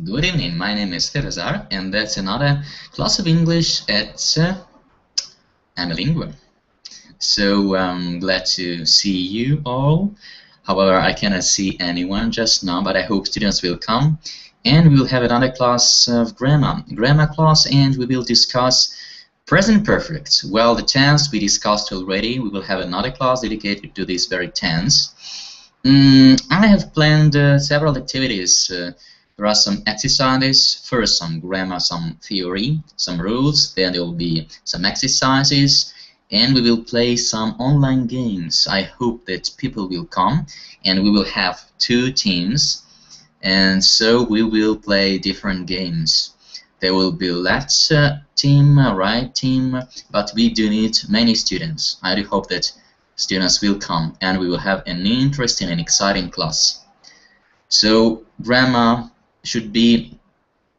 Good evening, my name is Svetozar, and that's another class of English at Amilingo. So I'm glad to see you all. However, I cannot see anyone just now, but I hope students will come. And we will have another class of grammar class, and we will discuss present perfect. Well, the tense we discussed already. We will have another class dedicated to this very tense. I have planned several activities. There are some exercises, first some grammar, some theory, some rules, then there will be some exercises, and we will play some online games. I hope that people will come, and we will have 2 teams, and so we will play different games. There will be left team, right team, but we do need many students. I do hope that students will come, and we will have an interesting and exciting class. So grammar should be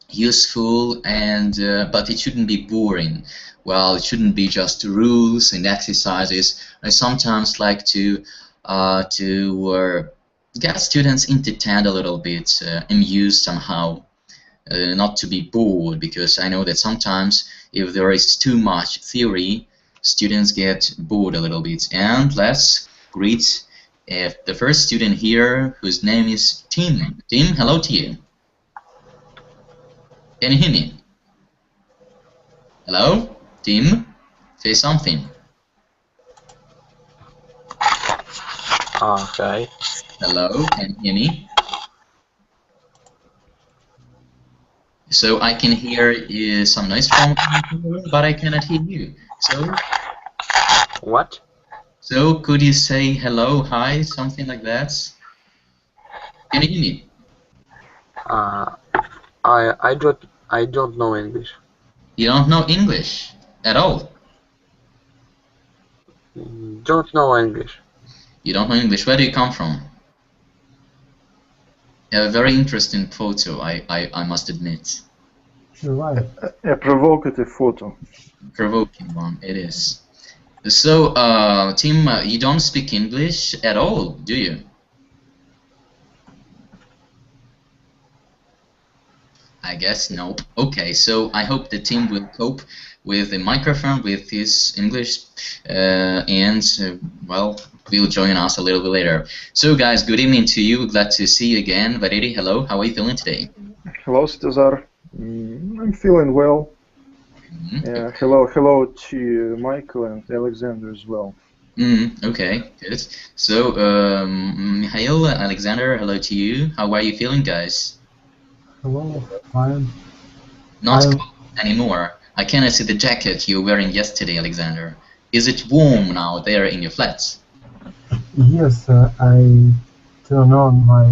useful, and but it shouldn't be boring. Well, it shouldn't be just rules and exercises. I sometimes like to get students entertained a little bit, amused somehow, not to be bored, because I know that sometimes if there is too much theory, students get bored a little bit. And let's greet the first student here, whose name is Tim. Tim, hello to you. Can you hear me? Hello? Tim? Say something. Okay. Hello? Can you hear me? So I can hear some noise from you, but I cannot hear you. So? What? So could you say hello, hi, something like that? Can you hear me? I don't know English. You don't know English at all? Don't know English. You don't know English. Where do you come from? A very interesting photo, I must admit. Right. A provocative photo. Provoking one, it is. So, Tim, you don't speak English at all, do you? I guess no. Okay, so I hope the team will cope with the microphone, with his English, and well, will join us a little bit later. So, guys, good evening to you. Glad to see you again. Variri, hello. How are you feeling today? Hello, Svetozar. I'm feeling well. Hello to Michael and Alexander as well. Okay, good. So, Mikhail, Alexander, hello to you. How are you feeling, guys? Hello, fine. Not cold anymore. I cannot see the jacket you were wearing yesterday, Alexander. Is it warm now there in your flat? Yes, I turn on my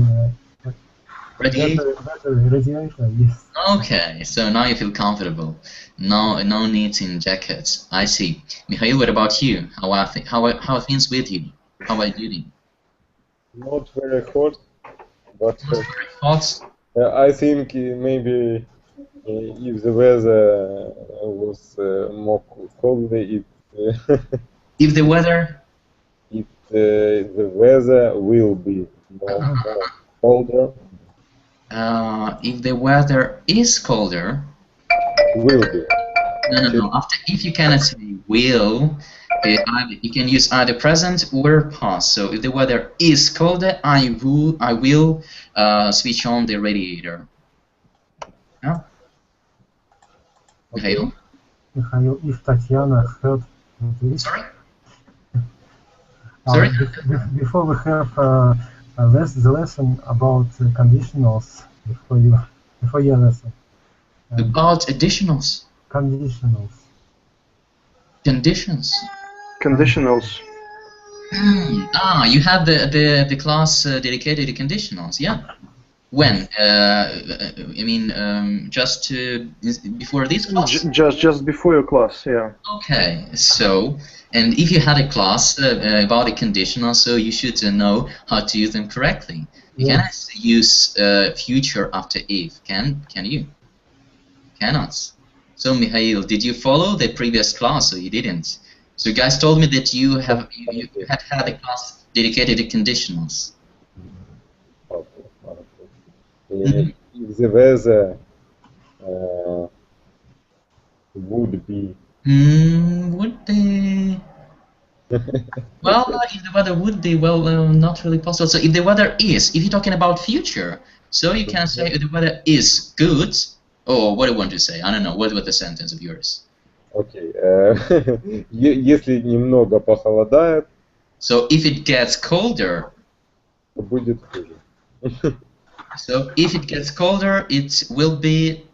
Radiator? radiator, yes. Okay, so now you feel comfortable. No need in jackets. I see. Mikhail, what about you? How are things with you? How are you doing? Not very hot, but Not very hot? I think maybe if the weather was more colder, If the weather? If the weather will be more colder. If the weather is colder. Will be. No. After, if you cannot say will, you can use either present or past. So if the weather is colder, I will switch on the radiator. Yeah? Mikhail? Mikhail, if Tatiana heard this. Sorry? Sorry? Before we have the lesson about conditionals before your lesson. About additionals? Conditionals. Conditions? Conditionals. You have the class dedicated to conditionals, yeah. When? I mean, just before this class? Just before your class, yeah. Okay, so, and if you had a class about the conditionals, so you should know how to use them correctly. You cannot use future after if, can you? Cannot. So, Mikhail, did you follow the previous class, or you didn't? So, you guys told me that you had a class dedicated to conditionals. if the weather would be. Would be. Well, if the weather would be, well, not really possible. So if the weather is, if you're talking about future, so you can say if the weather is good, or what do you want to say? I don't know. What was the sentence of yours? Окей. Если немного похолодает, So if it gets colder, то будет хуже. so if it gets colder, it will be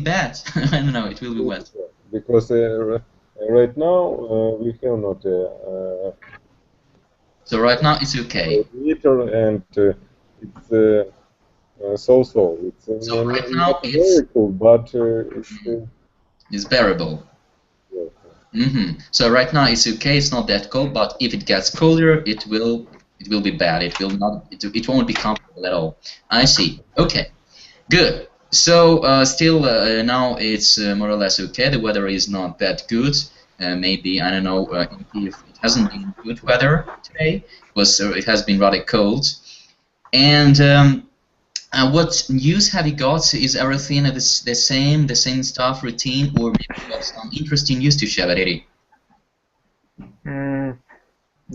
bad. I don't know. It will be wet. Because right now we have not So right now it's okay. meter, and it's so-so. It's So right now not it's- very cool, but It's bearable. So right now it's okay. It's not that cold, but if it gets colder, it will be bad. It will not. It won't be comfortable at all. I see. Okay. Good. So still now it's more or less okay. The weather is not that good. Maybe I don't know if it hasn't been good weather today. It has been rather cold. And what news have you got? Is everything the same stuff, routine, or maybe you have some interesting news to share, Valeri? Yeah,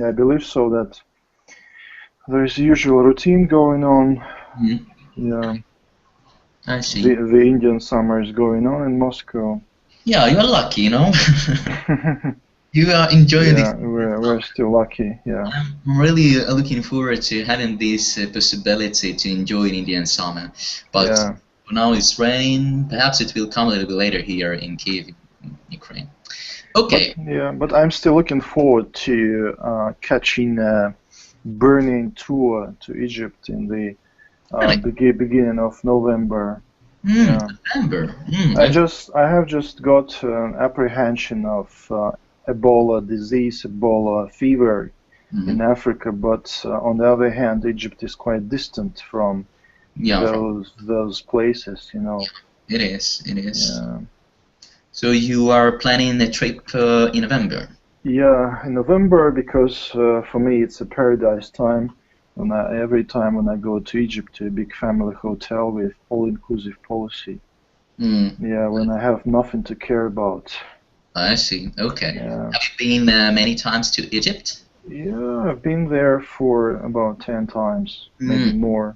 I believe so. That there's the usual routine going on. Yeah, I see. the Indian summer is going on in Moscow. Yeah, you're lucky, you know. You are enjoying Yeah, this. we're still lucky. Yeah. I'm really looking forward to having this possibility to enjoy Indian summer. But Yeah. for now it's raining. Perhaps it will come a little bit later here in Kiev, Ukraine. Okay. But I'm still looking forward to catching a burning tour to Egypt in the beginning of November. November. I have just got an apprehension of Ebola disease, Ebola fever in Africa, but on the other hand, Egypt is quite distant from those places, you know. It is. Yeah. So you are planning a trip in November? Yeah, in November, because for me it's a paradise time. Every time when I go to Egypt, to a big family hotel with all-inclusive policy. Yeah, when I have nothing to care about. I see. Okay. Yeah. Have you been many times to Egypt? Yeah, I've been there for about 10 times, maybe more.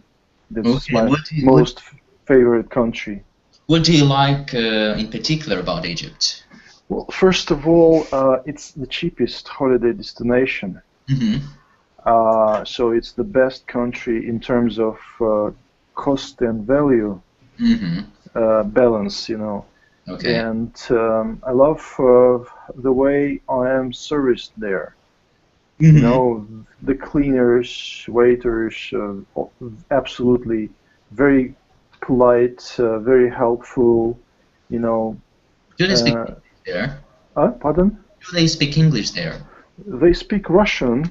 That's my most favorite country. What do you like in particular about Egypt? Well, first of all, it's the cheapest holiday destination. So it's the best country in terms of cost and value balance, you know. Okay. And I love the way I am serviced there. You know, the cleaners, waiters, absolutely very polite, very helpful, you know. Do they speak English there? Pardon? Do they speak English there? They speak Russian.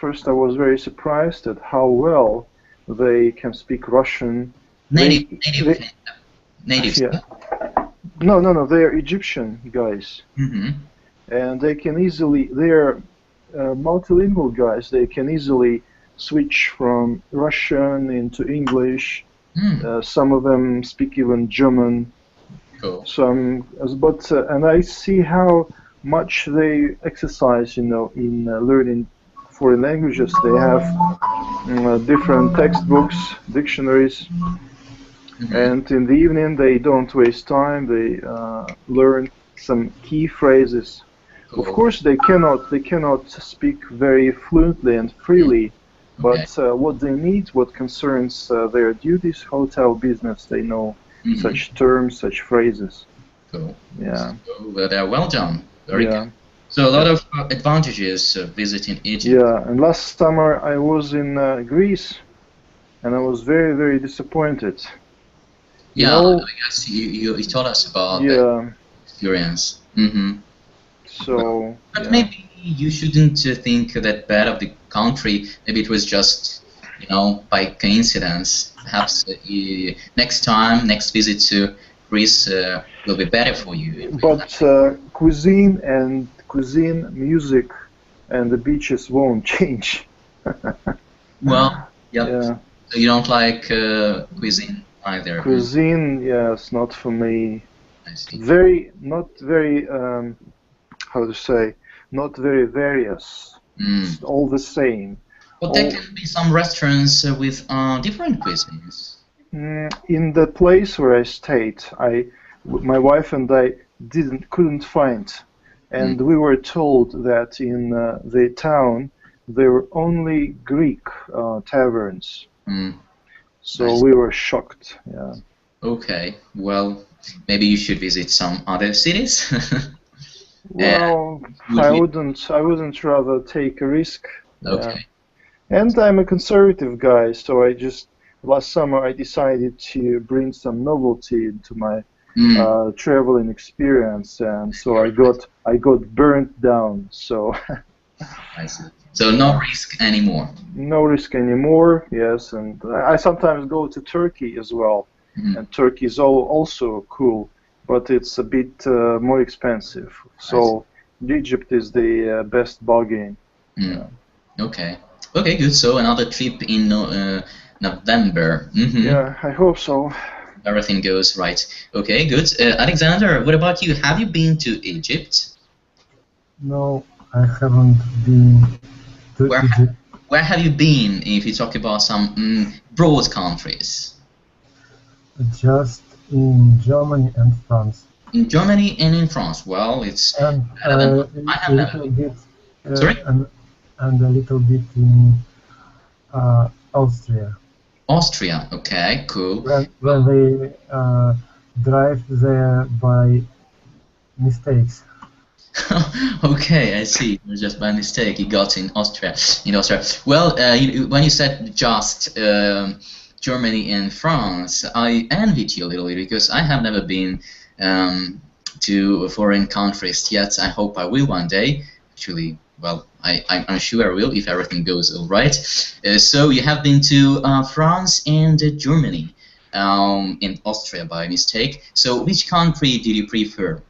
First I was very surprised at how well they can speak Russian. Native. Yeah. No, they are Egyptian guys. And they can easily, they're multilingual guys, they can easily switch from Russian into English. Some of them speak even German. Cool. And I see how much they exercise, you know, in learning foreign languages. They have different textbooks, dictionaries, and in the evening they don't waste time. They learn some key phrases. Of course, they cannot speak very fluently and freely, but what they need, what concerns their duties, hotel business, they know such terms, such phrases. Cool. Yeah. So they're well done. Very good. So a lot of advantages of visiting Egypt. Yeah, and last summer I was in Greece, and I was very, very disappointed. Yeah, you know, I guess you told us about yeah. the experience. So. But maybe you shouldn't think that bad of the country. Maybe it was just, you know, by coincidence. Perhaps next visit to Greece will be better for you. But cuisine, music, and the beaches won't change. Well, Yeah. So you don't like cuisine either? Cuisine, yes, not for me. I see. Not very, how to say, not very various. It's all the same. But there can be some restaurants with different cuisines. In the place where I stayed, my wife and I couldn't find, and we were told that in the town there were only Greek taverns. So we were shocked. Yeah. Okay. Well, maybe you should visit some other cities. Well, I wouldn't rather take a risk. Okay. And I'm a conservative guy, so last summer I decided to bring some novelty into my traveling experience, and so I got burnt down. So I see. So no risk anymore. No risk anymore. Yes, and I sometimes go to Turkey as well, and Turkey is also cool, but it's a bit more expensive. So Egypt is the best bargain. Yeah. Okay. Okay, good. So another trip in November. Yeah, I hope so. Everything goes right. Okay, good. Alexander, what about you? Have you been to Egypt? No, I haven't been to Egypt. Where have you been, if you talk about some broad countries? Just in Germany and France. In Germany and in France. Well, it's... And I have never been. Sorry? And a little bit in Austria. Austria, okay, cool. When they drive there by mistakes. Okay, I see. Just by mistake, you got in Austria. Well, when you said just Germany and France, I envied you a little bit because I have never been to foreign countries yet. I hope I will one day. Actually, well, I'm sure I will if everything goes all right. So you have been to France and Germany, and Austria by mistake. So which country did you prefer?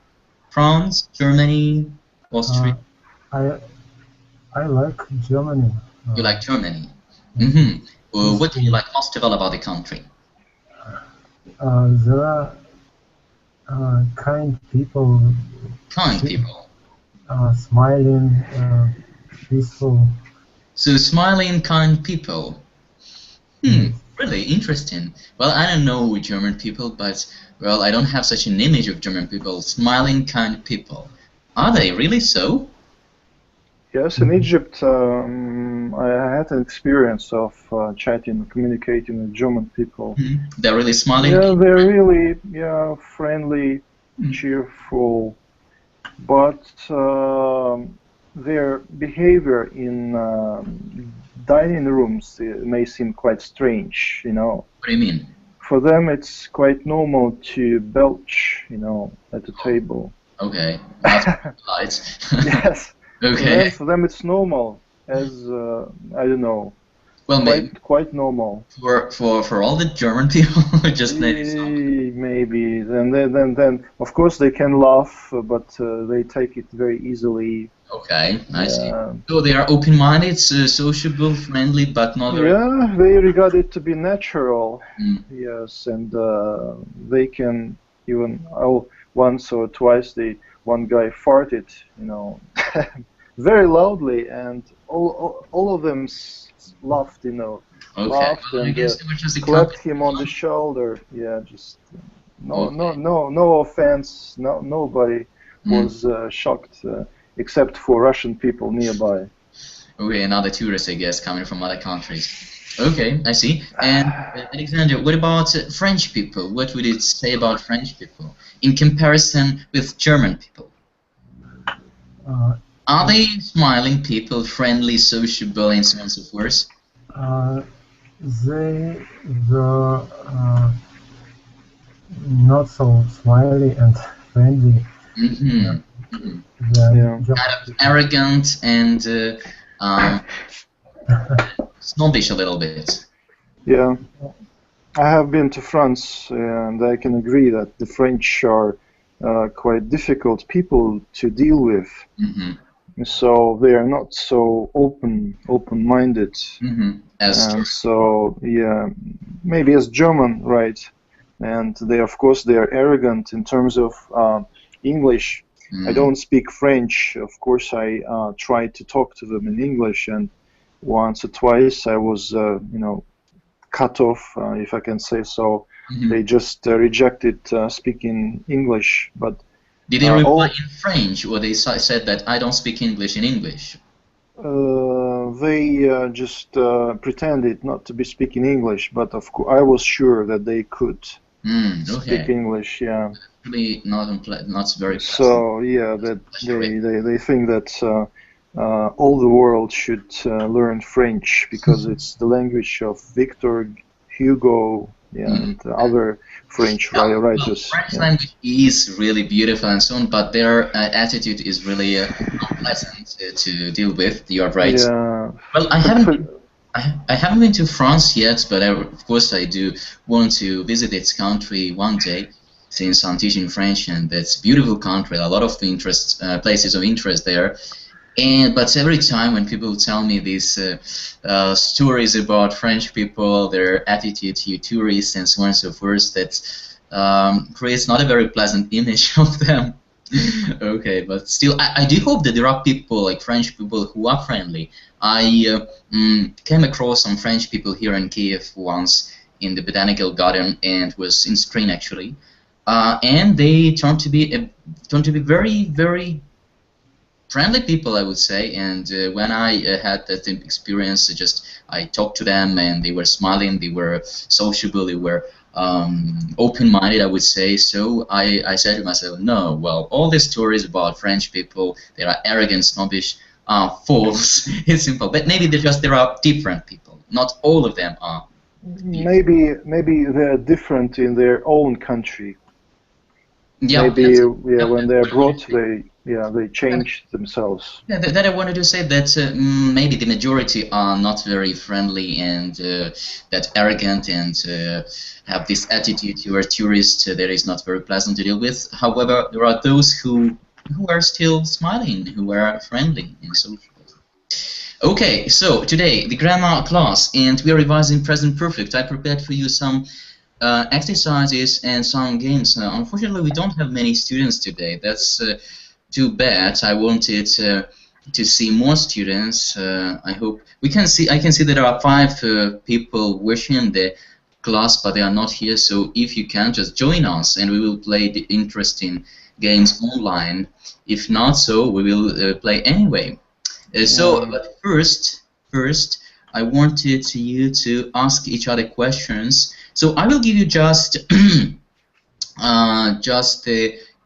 France, Germany, Austria? I like Germany. You like Germany? What do you like most of all about the country? There are kind people. Kind people? Smiling, peaceful. So smiling, kind people. Really interesting. Well, I don't know German people, but well, I don't have such an image of German people. Smiling, kind people. Are they really so? Yes, in Egypt, I had an experience of chatting, communicating with German people. They're really smiling. Yeah, they're really friendly, cheerful, but their behavior in dining rooms may seem quite strange, you know. What do you mean? For them, it's quite normal to belch, you know, at the table. Okay, that's polite. Yes. Okay. For them, it's normal, as I don't know. Well, quite normal. For all the German people, just maybe. Then of course they can laugh, but they take it very easily. Okay, I see. So they are open-minded, sociable, friendly, but not very... Yeah, they regard it to be natural. Yes, and they can even once or twice one guy farted, you know, very loudly, and all of them laughed, you know. Okay. Laughed Well, and clapped him on the shoulder. Yeah, just no offense. Nobody was shocked except for Russian people nearby. Okay, another tourist, I guess, coming from other countries. Okay, I see. And Alexander, what about French people? What would it say about French people in comparison with German people? Are they smiling people, friendly, sociable, and so on and so forth? They were not so smiley and friendly. Kind of arrogant and snobbish a little bit. Yeah, I have been to France, and I can agree that the French are quite difficult people to deal with. so they are not so open-minded. As So yeah, maybe as German, right? And they, of course, they are arrogant in terms of English. I don't speak French. Of course, I tried to talk to them in English, and once or twice I was, you know, cut off, if I can say so. They just rejected speaking English. But did they reply in French, or they said that I don't speak English in English? They just pretended not to be speaking English, but of course I was sure that they could speak English. Yeah. Really not very pleasant. So yeah, that they think that all the world should learn French because it's the language of Victor Hugo, and other French writers. French language is really beautiful and so on, but their attitude is really unpleasant to deal with. You are right. Yeah. Well, I haven't been to France yet, but of course I do want to visit its country one day, since I'm teaching French, and it's a beautiful country. A lot of places of interest there. But every time when people tell me these stories about French people, their attitude to tourists and so on and so forth, that creates not a very pleasant image of them. Okay, but still, I do hope that there are people, like French people, who are friendly. I came across some French people here in Kiev once in the botanical garden, and was in spring actually, and they turned to be very, very friendly people, I would say. And when I had that experience, I talked to them, and they were smiling, they were sociable, they were open-minded, I would say. So I said to myself, no, well, all these stories about French people, they are arrogant, snobbish, are false. It's simple. But maybe there are different people. Not all of them are. Maybe they're different in their own country. Yeah, maybe when they're abroad, they change themselves. Yeah, that I wanted to say that maybe the majority are not very friendly and that arrogant and have this attitude toward tourists that is not very pleasant to deal with. However, there are those who are still smiling, who are friendly and social. Okay, so today the grammar class, and we are revising present perfect. I prepared for you some exercises and some games. Unfortunately, we don't have many students today. That's too bad. I wanted to see more students. I hope we can see. I can see that there are 5 people wishing the class, but they are not here. So if you can, just join us, and we will play the interesting games online. If not, so we will play anyway. But first, I wanted you to ask each other questions. So I will give you just the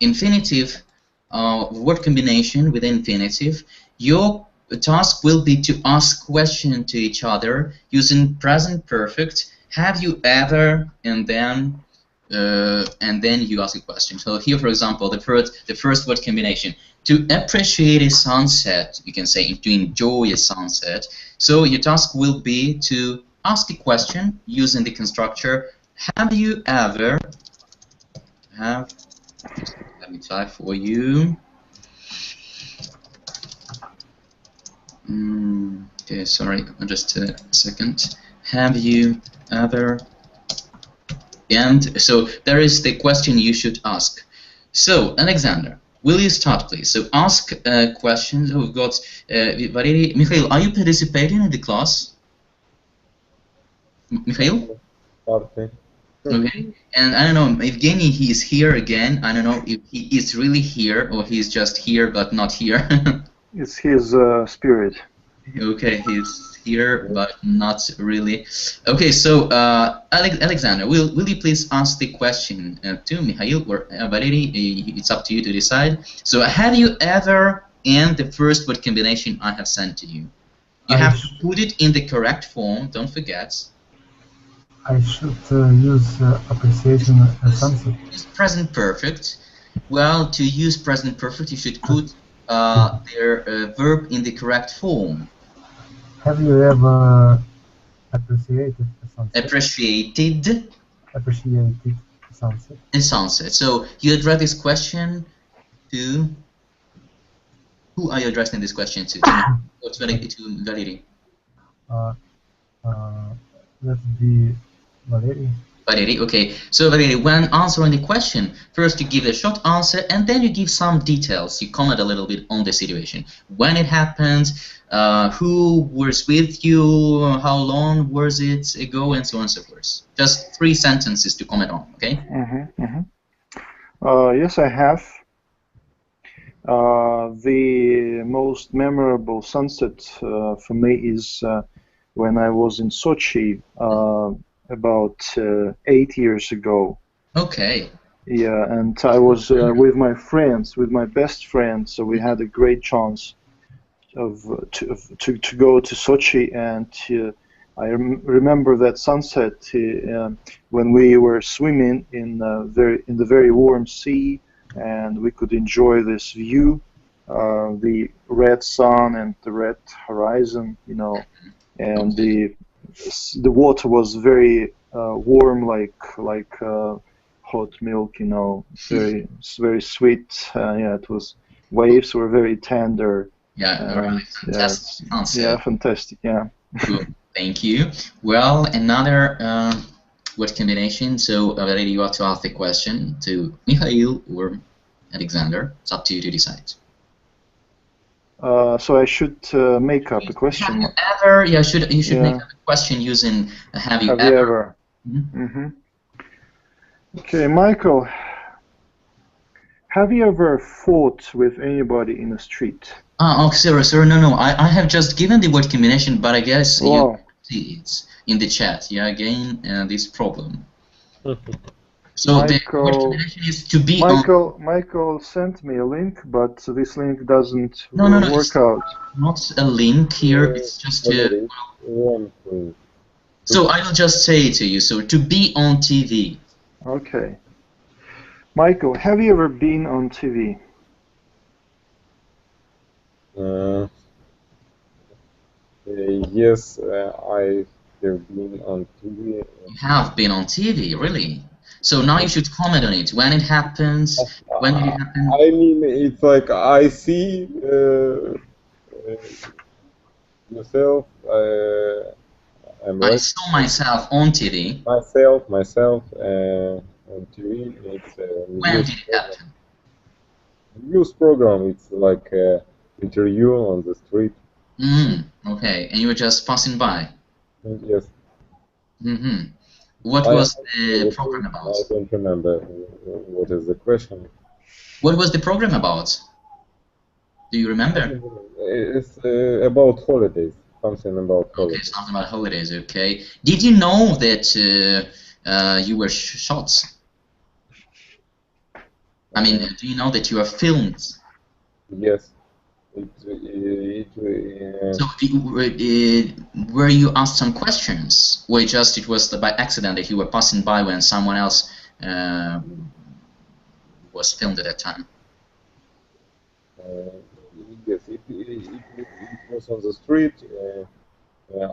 infinitive word combination with infinitive. Your task will be to ask questions to each other using present perfect. Have you ever, and then you ask a question. So here, for example, the first word combination. To appreciate a sunset, you can say to enjoy a sunset. So your task will be to ask a question using the constructor. Have you ever? Let me type for you. Okay, sorry, just a second. Have you ever? And so there is the question you should ask. So, Alexander, will you start, please? So ask questions. We've got Valery. Mikhail, are you participating in the class? Mikhail? Starting. Okay. And I don't know, Evgeny, he is here again. I don't know if he is really here or he's just here but not here. It's his spirit. Okay, he's here but not really. Okay, so Alexander, will you please ask the question to Mikhail or Valery? It's up to you to decide. So have you ever, and the first word combination I have sent to you. You have to put it in the correct form, don't forget. I should use appreciation sunset. Use present perfect. Well, to use present perfect, you should put their verb in the correct form. Have you ever appreciated a sunset? Appreciated. Appreciated a sunset. A sunset. So you address this question to Who are you addressing this question to? To Valerie. Let's be Valerie. Valerie, okay. So Valerie, when answering the question, first you give a short answer and then you give some details. You comment a little bit on the situation. When it happened, who was with you, how long was it ago, and so on and so forth. Just 3 sentences to comment on, okay? Yes, I have. The most memorable sunset for me is when I was in Sochi about 8 years ago. Okay. Yeah, and I was with my friends, with my best friends, so we had a great chance of to go to Sochi, and I remember that sunset when we were swimming in the very warm sea, and we could enjoy this view, the red sun and the red horizon, you know, and the water was very warm, like hot milk, you know, very sweet. Yeah, it was. Waves were very tender. Yeah, really fantastic. Yeah, fantastic. Yeah. Cool. Thank you. Well, another word combination. So, Valerie, you have to ask the question to Mikhail or Alexander. It's up to you to decide. So I should make up a question. Have you ever? Yeah, you should make up a question using have you ever. Okay, Michael. Have you ever fought with anybody in the street? Oh, sir, no. I have just given the word combination, but I guess you see it in the chat. Yeah, again, this problem. So Michael, the word combination is to be Michael sent me a link, but this link doesn't work out. Not a link here, it's just a... So I will just say it to you, so to be on TV. Okay. Michael, have you ever been on TV? Yes, I have been on TV. You have been on TV, really? So now you should comment on it. When it happens, when did it happen? I mean, it's like I see yourself. I saw myself on TV. Myself on TV. It's when did it happen? News program. It's like interview on the street. Okay, and you were just passing by. Yes. What was the program about? I don't remember what is the question. What was the program about? Do you remember? It's about holidays. Something about holidays. Okay, something about holidays. Okay. Did you know that you were shot? I mean, do you know that you are filmed? Yes. So, were you asked some questions, or it was by accident that you were passing by when someone else was filmed at that time? Yes, it was on the street.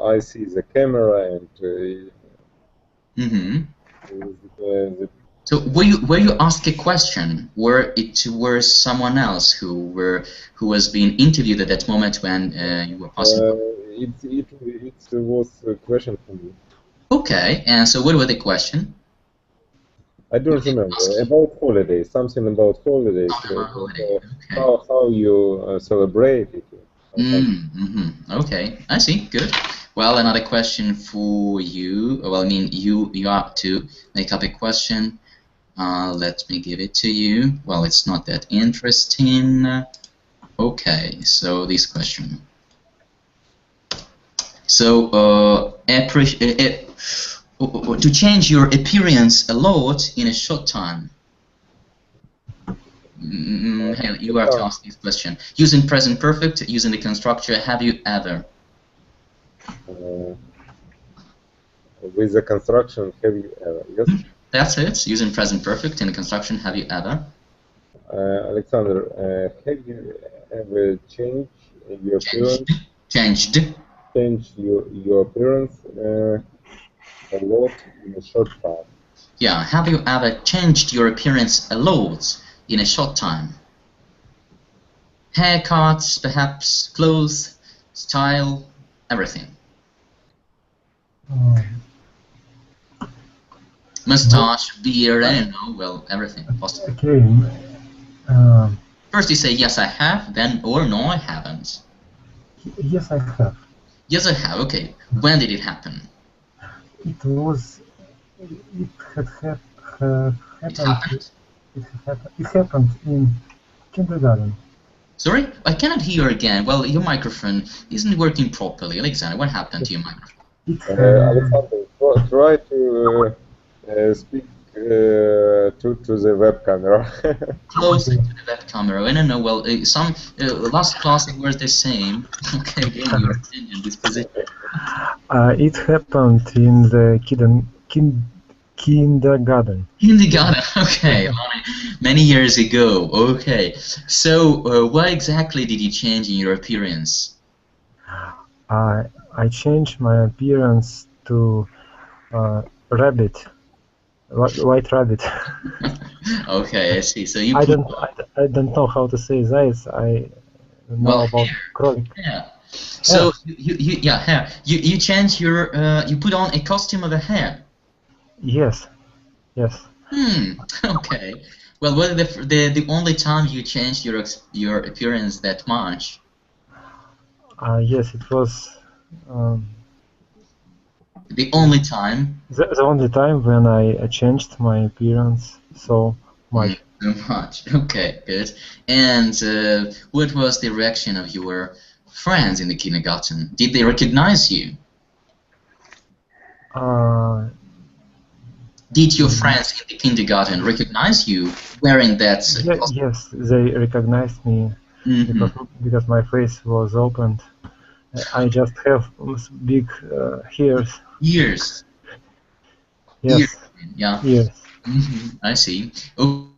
I see the camera and. So were you asked a question? Were someone else who was being interviewed at that moment when you were passing? It was a question for me. Okay, and so what was the question? I don't remember. About holidays, something about holidays. Okay. How you celebrate it. Okay, I see. Good. Well, another question for you. Well, I mean, you have to make up a question. Let me give it to you. Well, it's not that interesting. Okay, so this question. So, to change your appearance a lot in a short time. Hey, you have to ask this question. Using present perfect, using the constructor, have you ever? With the construction, have you ever? Yes. That's it. Using present perfect in the construction, have you ever? Alexander, have you ever changed your appearance? Changed your appearance a lot in a short time. Yeah. Have you ever changed your appearance a lot in a short time? Haircuts, perhaps clothes, style, everything. Mustache, beard, I don't know, well, everything possible. Okay. First you say yes I have, then or no I haven't. Yes, I have. Yes I have, okay. When did it happen? It was. It had It happened? It happened in kindergarten. Sorry? I cannot hear again. Well, your microphone isn't working properly. Alexander, what happened to your microphone? Alexander, try to speak to the web camera. Closer to the web camera. I don't know. Well, some last class it was the same. Okay, again, your attention disposition. It happened in the kindergarten. Kindergarten. Okay, many years ago. Okay. So, what exactly did you change in your appearance? I changed my appearance to rabbit, white rabbit. Okay, I see. So you. I don't know how to say that. I know about crawling. Yeah. So you change your you put on a costume of a hare. Yes. Okay. Well, was it the only time you changed your appearance that much? Yes, it was. The only time. The only time when I changed my appearance so much. So much. Okay, good. And what was the reaction of your friends in the kindergarten? Did they recognize you? Did your friends in the kindergarten recognize you wearing that costume? Yes, they recognized me because my face was opened. I just have big hairs. Ears. Yes. Ears. Yeah. Yes. I see.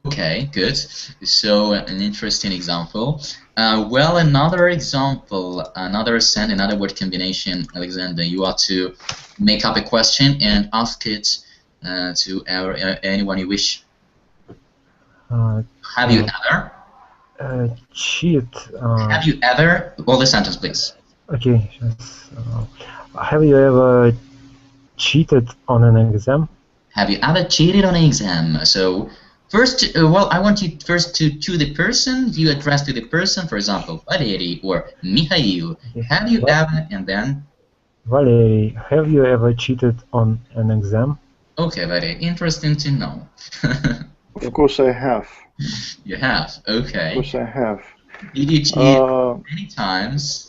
Okay, good. So an interesting example. Well, another example, another word combination, Alexander. You are to make up a question and ask it to anyone you wish. Have you ever? Cheat. Have you ever? All the sentence, please. Okay. Yes. Have you ever cheated on an exam? Have you ever cheated on an exam? So first, well, I want you first to the person. You address to the person, for example, Valery or Mikhail. Have you ever? And then. Valery, have you ever cheated on an exam? Okay, very interesting to know. Of course I have. You have, okay. Of course I have. Did you cheat many times?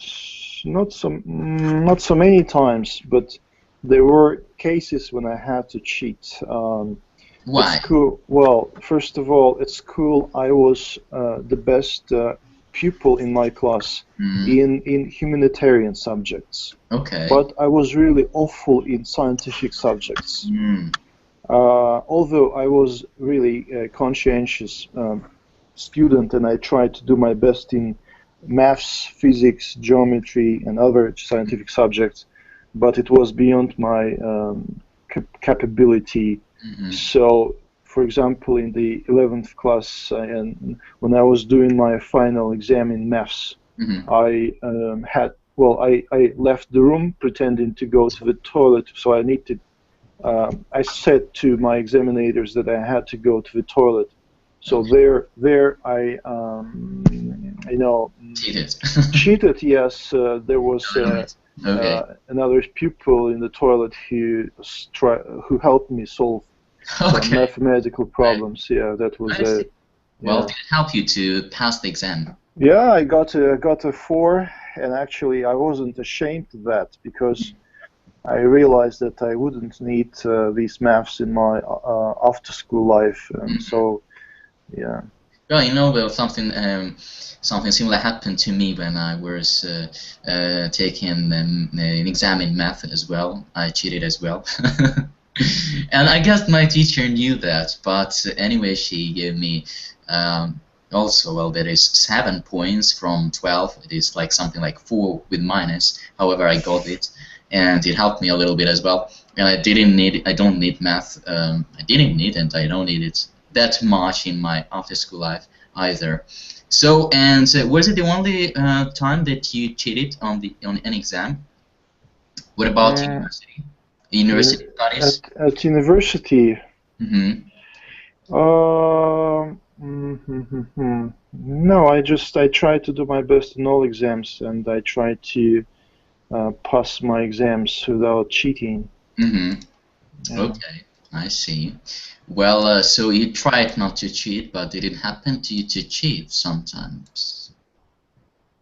Not so many times, but there were cases when I had to cheat. Why? At school, well, first of all, at school I was the best pupil in my class in humanitarian subjects. Okay. But I was really awful in scientific subjects. Although I was really a conscientious student and I tried to do my best in maths, physics, geometry, and other scientific subjects, but it was beyond my capability. So, for example, in the 11th class, and when I was doing my final exam in maths, I left the room pretending to go to the toilet. So I needed. I said to my examinators that I had to go to the toilet. So there I cheated. Cheated. Yes, there was another pupil in the toilet who helped me solve some mathematical problems. Yeah, that was it. Well, did it help you to pass the exam? Yeah, I got a 4, and actually I wasn't ashamed of that because I realized that I wouldn't need these maths in my after-school life, and so yeah. Well, you know, well, something similar happened to me when I was taking an exam in math as well. I cheated as well. And I guess my teacher knew that, but anyway, she gave me also, well, there is 7 points from 12. It is like something like 4 with minus. However, I got it, and it helped me a little bit as well. And I don't need math. I didn't need it, and I don't need it that much in my after-school life either. So, and was it the only time that you cheated on an exam? What about university? University studies? At university, no, I try to do my best in all exams, and I try to pass my exams without cheating. Yeah. Okay, I see. Well, so you tried not to cheat, but did it happen to you to cheat sometimes?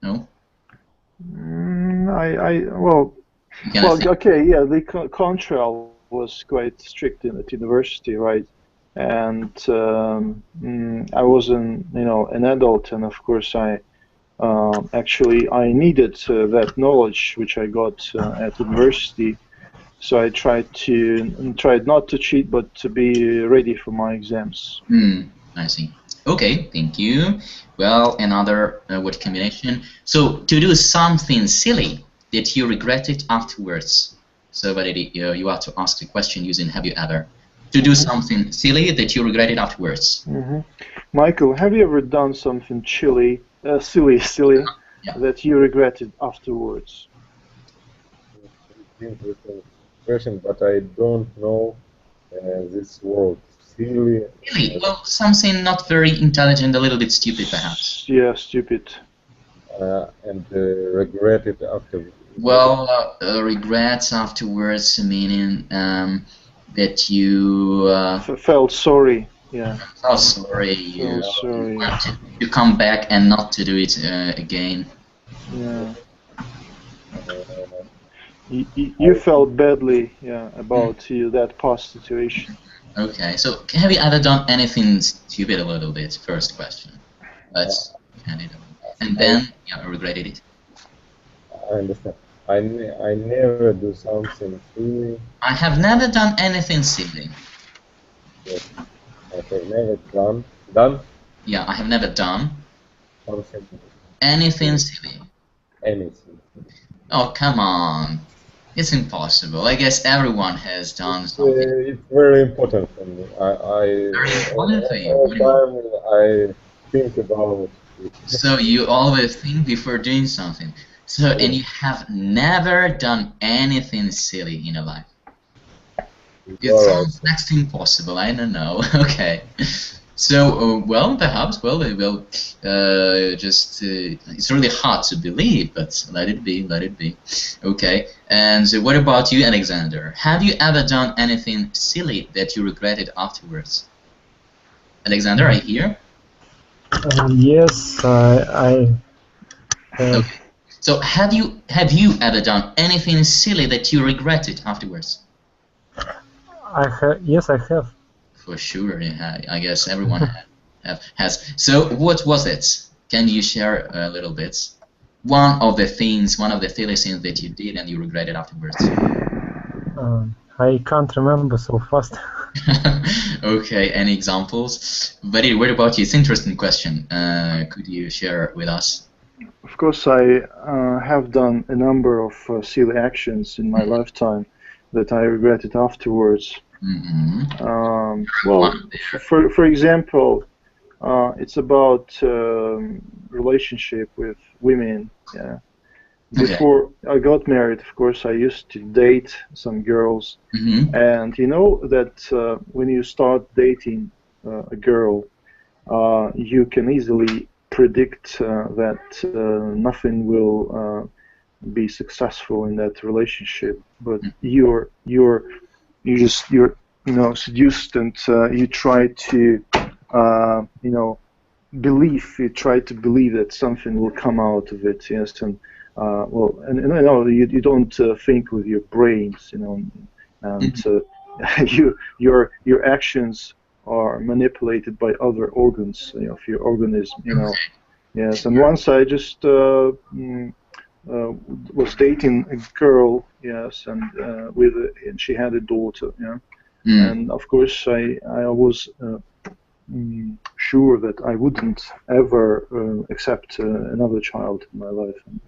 No? Okay, yeah, the control was quite strict at university, right? And I was an adult, and of course I needed that knowledge which I got at university. So I tried not to cheat, but to be ready for my exams. I see. Okay, thank you. Well, another word combination. So to do something silly that you regretted afterwards. So, but you have to ask the question using "Have you ever?" To do something silly that you regretted afterwards. Michael, have you ever done something silly that you regretted afterwards? Interesting question, but I don't know this word. Silly. Silly. Well, something not very intelligent, a little bit stupid, perhaps. Yeah, stupid. And regret it afterwards. Well, regrets afterwards, meaning that you felt sorry. Yeah. Felt sorry. You wanted to come back and not to do it again. Yeah. You felt badly, about that past situation. Okay, so have you ever done anything stupid a little bit? First question. Let's hand it over. And then, regretted it. I understand. I never do something silly. I have never done anything silly. Yes. I have never done? Yeah, I have never done something. Anything silly. Anything. Oh, come on. It's impossible. I guess everyone has done something. It's very important for me. Very important for you. All the time I think about it. So you always think before doing something. So, and you have never done anything silly in your life. It sounds next to impossible. I don't know. Okay. So, well, perhaps, well, it's really hard to believe, but let it be, let it be. Okay. And so what about you, Alexander? Have you ever done anything silly that you regretted afterwards? Alexander, are you here? Yes, I have. Okay. So, have you ever done anything silly that you regretted afterwards? Yes, I have. For sure, yeah, I guess everyone has. So, what was it? Can you share a little bit? One of the silly things that you did and you regretted afterwards. I can't remember so fast. Okay, any examples? But what about you? It's an interesting question. Could you share with us? Of course, I have done a number of silly actions in my lifetime that I regretted afterwards. Well, for example, it's about relationship with women. Yeah. Before I got married, of course, I used to date some girls, and you know that when you start dating a girl, you can easily predict that nothing will be successful in that relationship. But you're seduced, and you try to believe that something will come out of it. Yes, and you don't think with your brains, and your actions are manipulated by other organs of your organism, Yes, and once I just was dating a girl, yes, and and she had a daughter, and of course I was sure that I wouldn't ever accept another child in my life. And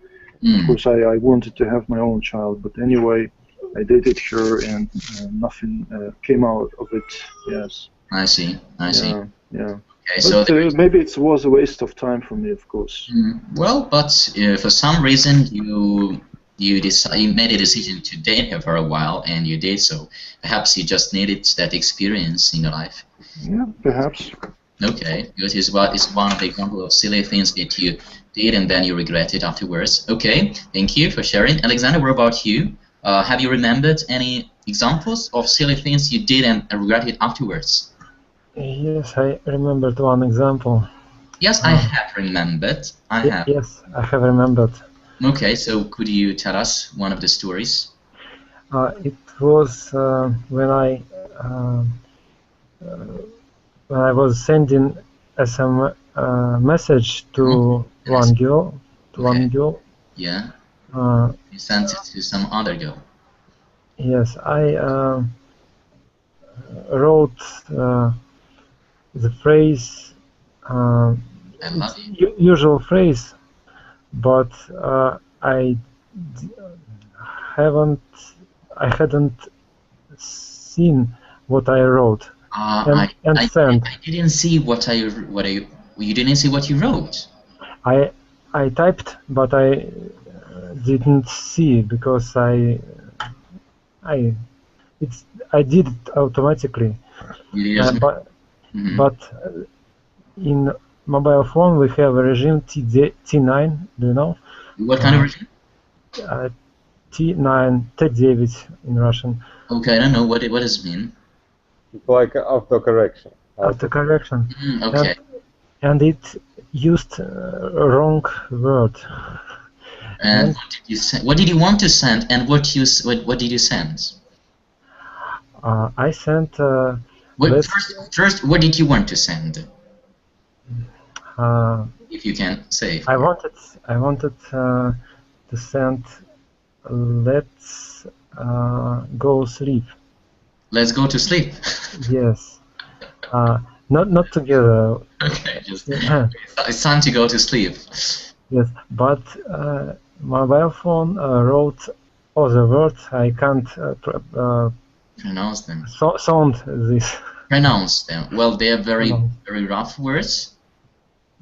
of course, I wanted to have my own child, but anyway, I dated her, and nothing came out of it. Yes. I see. Yeah. Okay, so maybe it was a waste of time for me, of course. Well, but for some reason you made a decision to date her for a while, and you did so. Perhaps you just needed that experience in your life. Yeah, perhaps. Okay, because it's one of the examples of silly things that you did and then you regret it afterwards. Okay, thank you for sharing. Alexander, what about you? Have you remembered any examples of silly things you did and regret it afterwards? Yes, I remembered one example. Yes, I have remembered. I have. Yes, I have remembered. Okay, so could you tell us one of the stories? It was when I was sending some message to one girl. Yeah. You sent it to some other girl. Yes, I wrote the phrase, I love you. usual phrase, but I hadn't seen what I wrote and sent. I didn't see you didn't see what you wrote. I typed, but I didn't see because I did it automatically. But in mobile phone we have a regime T9. Do you know? What kind of regime? T9, T9 in Russian. Okay, I don't know what does it mean. It's like autocorrection. Autocorrection. Okay. And it used wrong word. And what did you send? What did you want to send? And what did you send? I sent. First, what did you want to send? If you can say. I wanted to send. Let's go sleep. Let's go to sleep. Yes. Not together. Okay, it's time to go to sleep. Yes, but mobile phone wrote other words. I can't pronounce them. Sound this. Pronounce them. Well, they are very rough words.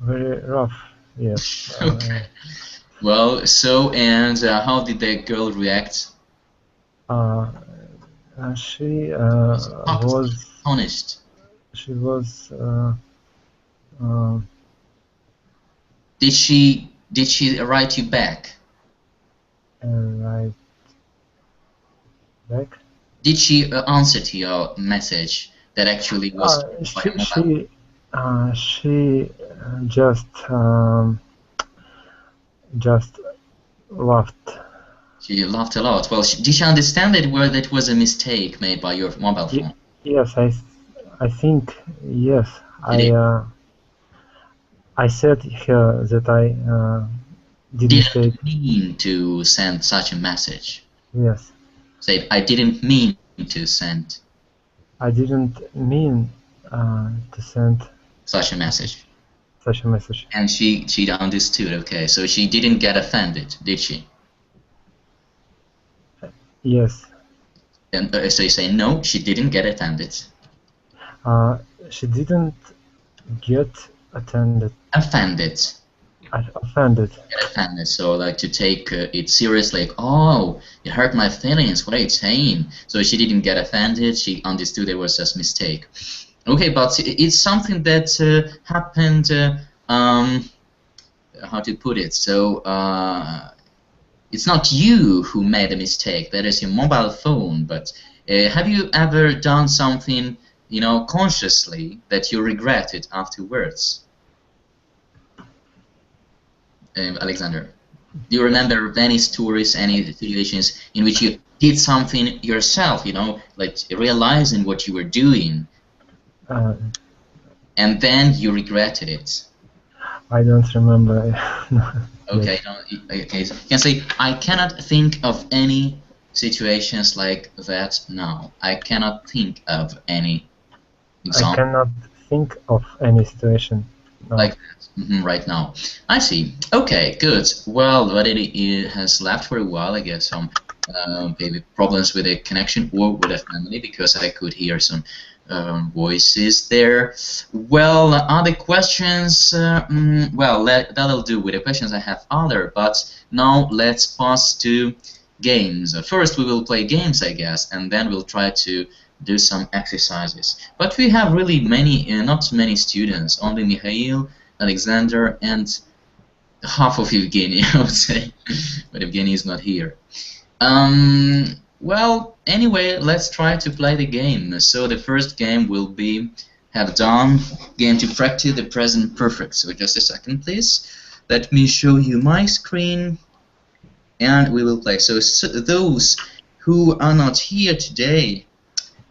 Very rough. Yes. Okay. Well, so and how did the girl react? She was astonished. She was. Did she write you back? Write back? Did she answer to your message that actually was? She just laughed. She laughed a lot. Well, did she understand that was a mistake made by your mobile phone? Yes, I think yes. I said her that I didn't mean to send such a message. Yes. Say, I didn't mean to send. I didn't mean to send such a message. Such a message. And she understood. Okay, so she didn't get offended, did she? Yes. And so you say no, she didn't get offended. She didn't get offended. Offended. Offended. Get offended. So like to take it seriously, like, oh, it hurt my feelings. What are you saying? So she didn't get offended. She understood it was just a mistake. Okay, but it's something that happened. How to put it? So it's not you who made a mistake. That is your mobile phone. But have you ever done something, you know, consciously that you regretted afterwards? Alexander, do you remember any stories, any situations in which you did something yourself, you know, like realizing what you were doing, and then you regretted it? I don't remember. Okay, okay. So you can say, I cannot think of any situations like that now. I cannot think of any example. I cannot think of any situation. No. Like that, right now. I see. Okay, good. Well, but it has left for a while. I guess some maybe problems with a connection or with a family, because I could hear some voices there. Well, other questions, well, that'll do with the questions. I have other, but now let's pass to games. First we will play games, I guess, and then we'll try to do some exercises. But we have really many, not many students, only Mikhail, Alexander, and half of Evgeny, I would say, but Evgeny is not here. Well, anyway, let's try to play the game. So the first game will be have done game to practice the present perfect. So just a second, please. Let me show you my screen, and we will play. So those who are not here today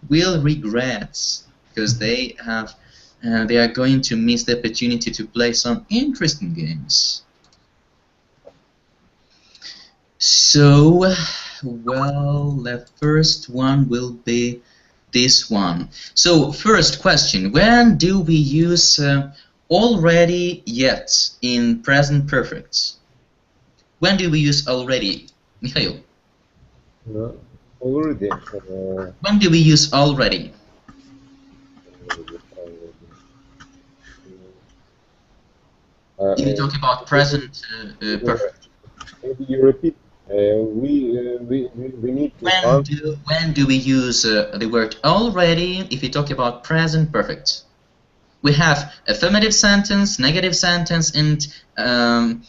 will regret, because they are going to miss the opportunity to play some interesting games. So, well, the first one will be this one. So, first question: when do we use already, yet in present perfect? When do we use already, Mikhail? Already. When do we use already? If you talk about present perfect. Maybe you repeat. We need to. When do we use the word already if you talk about present perfect? We have affirmative sentence, negative sentence, and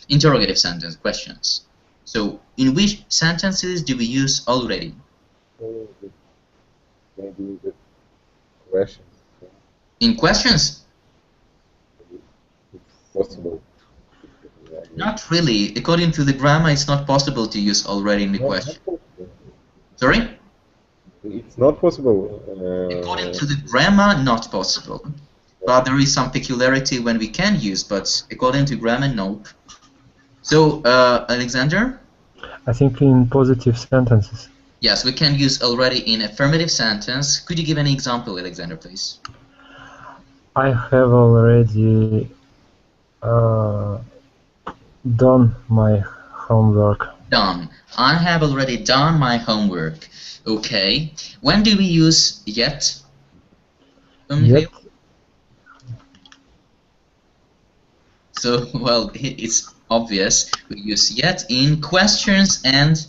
interrogative sentence questions. So, in which sentences do we use already? Maybe the questions. In questions? It's possible. Not really. According to the grammar, it's not possible to use already in the question. Sorry? It's not possible. According to the grammar, not possible. But there is some peculiarity when we can use, but according to grammar, no. So, Alexander? I think in positive sentences. Yes, we can use already in affirmative sentence. Could you give an example, Alexander, please? I have already done my homework. Done. I have already done my homework. Okay. When do we use yet? Yet? So, well, it's obvious. We use yet in questions and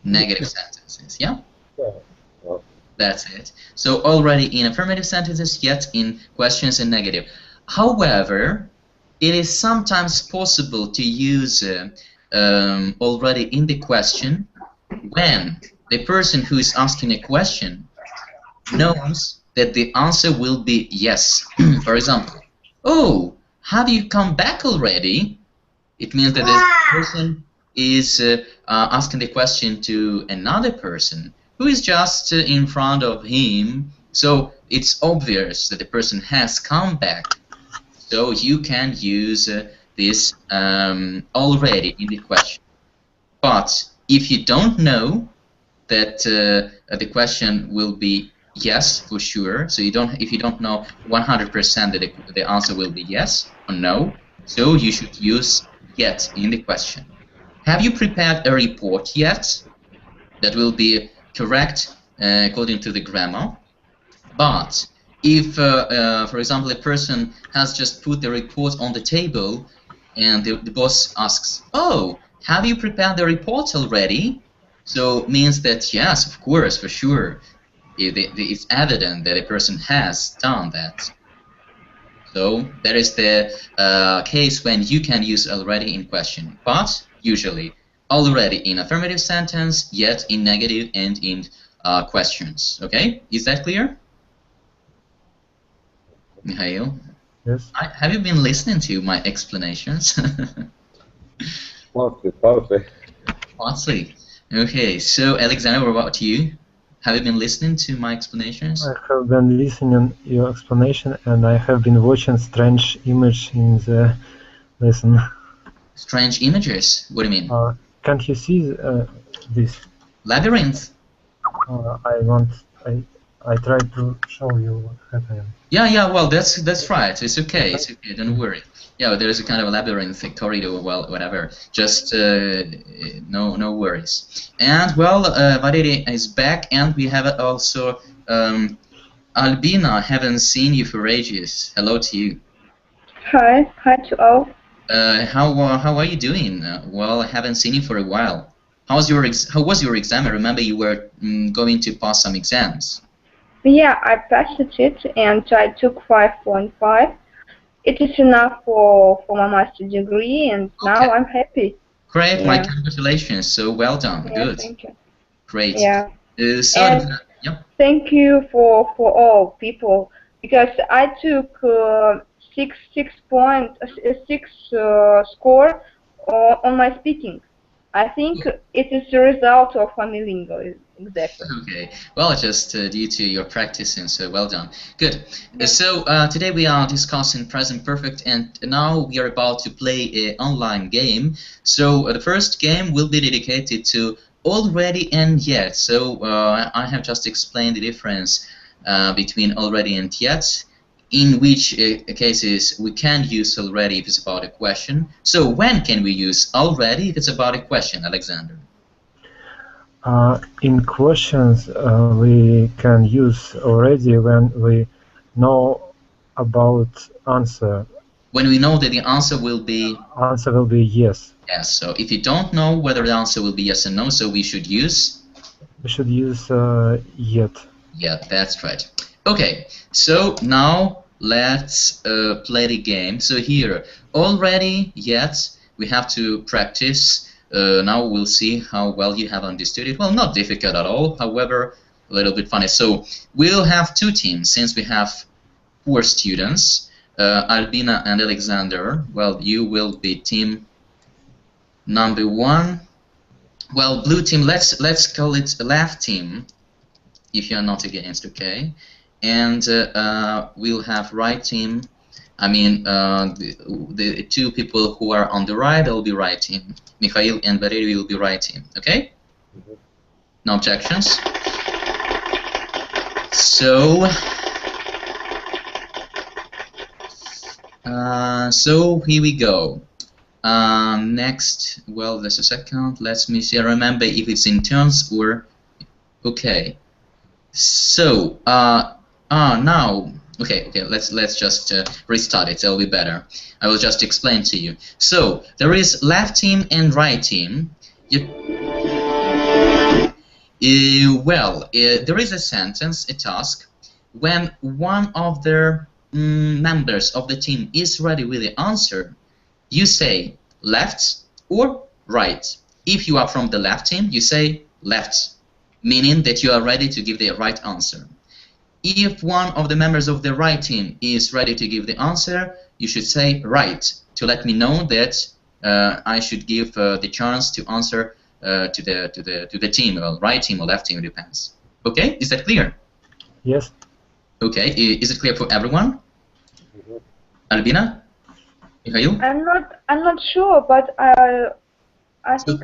negative sentences, yeah? Yeah. That's it. So, already in affirmative sentences, yet in questions and negative. However, it is sometimes possible to use already in the question when the person who is asking a question knows that the answer will be yes. For example, oh, have you come back already? It means that the person is asking the question to another person who is just in front of him, so it's obvious that the person has come back. So you can use this already in the question. But if you don't know that the question will be yes for sure, so if you don't know 100% that the answer will be yes or no, so you should use yet in the question. Have you prepared a report yet? That will be correct according to the grammar. But if, for example, a person has just put the report on the table and the boss asks, oh, have you prepared the report already? So means that yes, of course, for sure. It's evident that a person has done that. So that is the case when you can use already in question. But usually already in affirmative sentence, yet in negative and in questions. Okay? Is that clear? Mikhail? Yes. Have you been listening to my explanations? Partly. Partly. Okay, so Alexander, what about you? Have you been listening to my explanations? I have been listening your explanation, and I have been watching strange image in the lesson. Strange images? What do you mean? Can't you see this? Labyrinth? I tried to show you what happened. Yeah, well, that's right. It's okay, don't worry. Yeah, there's a kind of a labyrinth, a corridor, well, whatever. Just no worries. And, well, Valery is back, and we have also Albina, haven't seen you for ages. Hello to you. Hi to all. How are you doing? Well, I haven't seen you for a while. How was your exam? I remember you were going to pass some exams. Yeah, I passed it and I took 5.5. It is enough for my master degree, and now I'm happy. Great, Yeah. my congratulations. So well done. Yeah, Good. thank you. Great. Yeah. So yeah. Thank you for all people, because I took 6 score on my speaking. I think it is the result of Amilingo, exactly. Okay. Well, just due to your practicing, so well done. Good. So today we are discussing present perfect, and now we are about to play an online game. So the first game will be dedicated to already and yet. So I have just explained the difference between already and yet, in which cases we can use already if it's about a question. So when can we use already if it's about a question, Alexander? In questions, we can use already when we know about answer. When we know that the answer will be? Answer will be yes. Yes. So if you don't know whether the answer will be yes or no, so we should use? We should use yet. Yeah, that's right. Okay. So now let's play the game. So here, already, yet, we have to practice. Now we'll see how well you have understood it. Well, not difficult at all, however, a little bit funny. So we'll have two teams since we have 4 students, Albina and Alexander. Well, you will be team number 1. Well, blue team, let's call it left team, if you're not against, okay? And we'll have right team. I mean, the 2 people who are on the right, they'll be right team. Mikhail and Valery will be right team, okay? No objections? So, so here we go. Next, well, just a second. Let me see. I remember if it's in turns or okay. So, now. Okay, let's just restart it. It'll be better. I will just explain to you. So there is left team and right team. There is a sentence, a task. When one of the members of the team is ready with the answer, you say left or right. If you are from the left team, you say left, meaning that you are ready to give the right answer. If one of the members of the right team is ready to give the answer, you should say right to let me know that I should give the chance to answer to the team, well, right team or left team, it depends. Okay, is that clear? Yes. Okay, is it clear for everyone? Albina, Mikhail? I'm not sure, but I think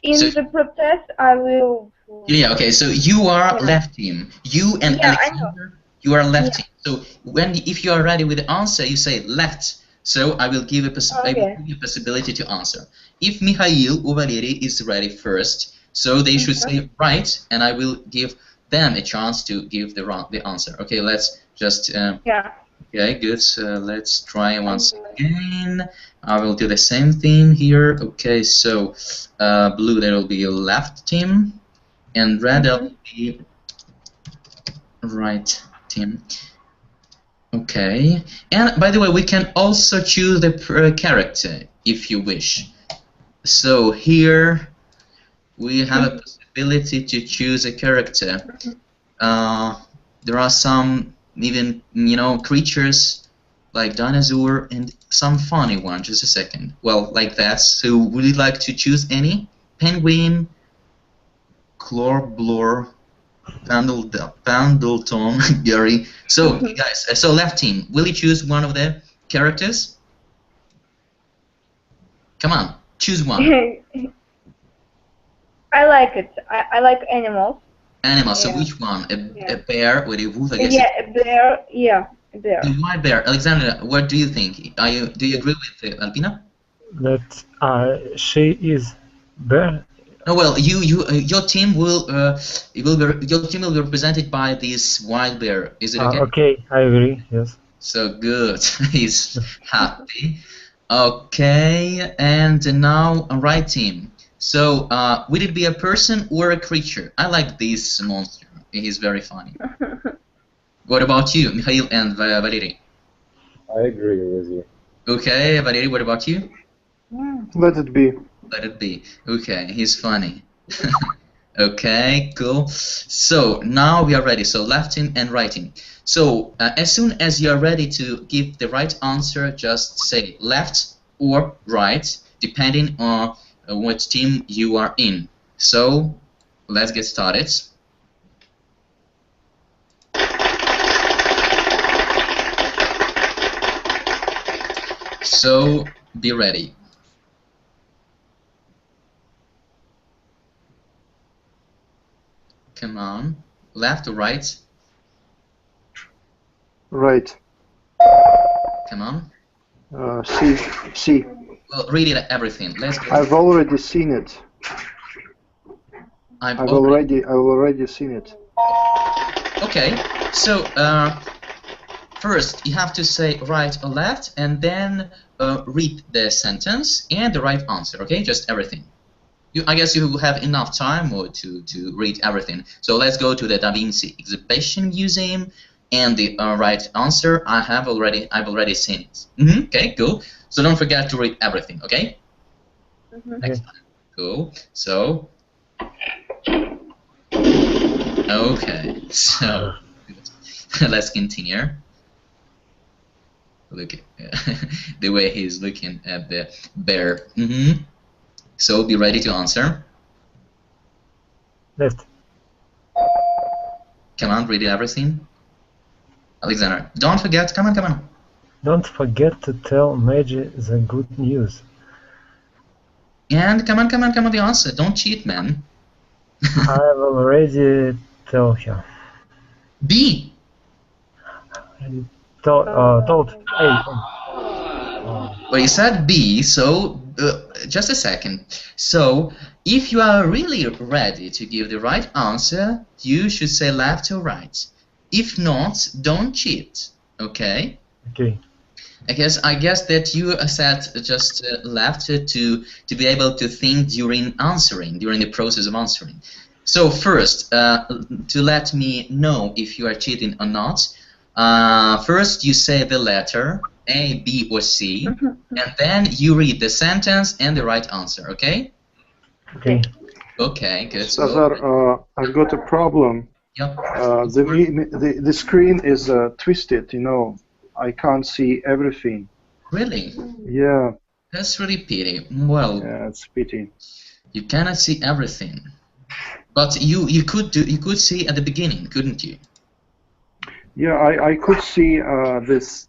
in the protest I will. Yeah, okay, so you are left team. You and Alexander, you are left team. So if you are ready with the answer, you say left. So I will give a possibility to answer. If Mikhail or Valery is ready first, so they should say right, and I will give them a chance to give the answer. Okay, let's just okay, good. So let's try once again. I will do the same thing here. Okay, so blue, there will be a left team, and red, there will be right team. Okay, and by the way, we can also choose the character if you wish. So here we have a possibility to choose a character. There are some even, creatures like dinosaur and some funny one. Just a second. Well, like that. So would you like to choose any? Penguin, Clorblor, Pendleton, Gary. So guys, so left team, will you choose one of the characters? Come on, choose one. I like it. I like animals. Animals. So which one? A bear or a wolf? I guess. Yeah, a bear. Yeah, a bear. Why bear? Alexander, what do you think? Do you agree with Albina? That she is bear. No, well, your team will your team will be represented by this white bear. Is it okay? Okay, I agree. Yes. So good. He's happy. Okay, and now right team. So would it be a person or a creature? I like this monster. He's very funny. What about you, Mikhail and Valery? I agree with you. Okay, Valery, what about you? Let it be. Let it be. Okay, he's funny. Okay, cool. So now we are ready. So left team and right team. So as soon as you are ready to give the right answer, just say left or right, depending on what team you are in. So let's get started. So be ready. Come on. Left or right? Right. Come on. C. Well, read it everything. Let's go. I've already seen it. I've already seen it. Okay. So first you have to say right or left, and then read the sentence and the right answer. Okay, just everything. I guess you have enough time to read everything. So let's go to the Da Vinci Exhibition Museum, and the right answer I've already seen it. Okay, cool. So don't forget to read everything. Okay. Excellent. Cool. So okay. So let's continue. Look at the way he's looking at the bear. So be ready to answer. Left. Come on, read everything. Alexander, don't forget. Come on. Don't forget to tell Maggie the good news. And come on, the answer. Don't cheat, man. I've already told her. B. Told A. Well, you said B, so just a second. So, if you are really ready to give the right answer, you should say left or right. If not, don't cheat. Okay? Okay. I guess that you said just left to be able to think during the process of answering. So first, to let me know if you are cheating or not, first you say the letter A, B, or C, and then you read the sentence and the right answer. Okay? Okay. Okay, good. Svetozar, I've got a problem. Yep. The screen is twisted, you know. I can't see everything. Really? Yeah. That's really pity. Well, yeah, it's pity. You cannot see everything, but you could see at the beginning, couldn't you? Yeah, I could see this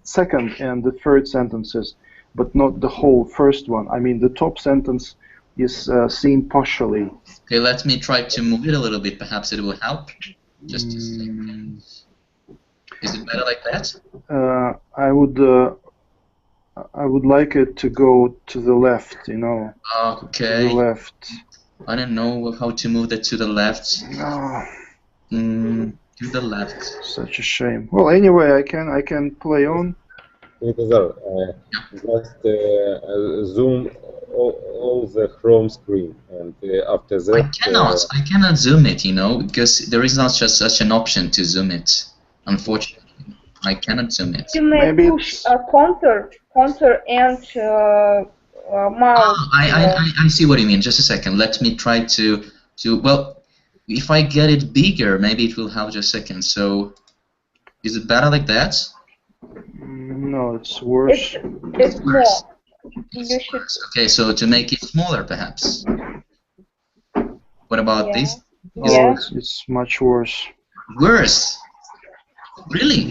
second and the third sentences, but not the whole first one. I mean, the top sentence is seen partially. Okay, let me try to move it a little bit. Perhaps it will help. Just a second. Is it better like that? I would like it to go to the left, you know. Okay. To the left. I don't know how to move that to the left. No. To the left. Such a shame. Well, anyway, I can play on. Svetozar, just zoom all the Chrome screen, and after that. I cannot zoom it, you know, because there is not just such an option to zoom it. Unfortunately, I cannot zoom it. You may push a contour and mouse. I see what you mean. Just a second. Let me try to well, if I get it bigger, maybe it will help. Just a second. So, is it better like that? No, it's worse. It's worse. More. You should. Okay, so to make it smaller, perhaps. What about this? Oh, it's much worse. Worse? Really?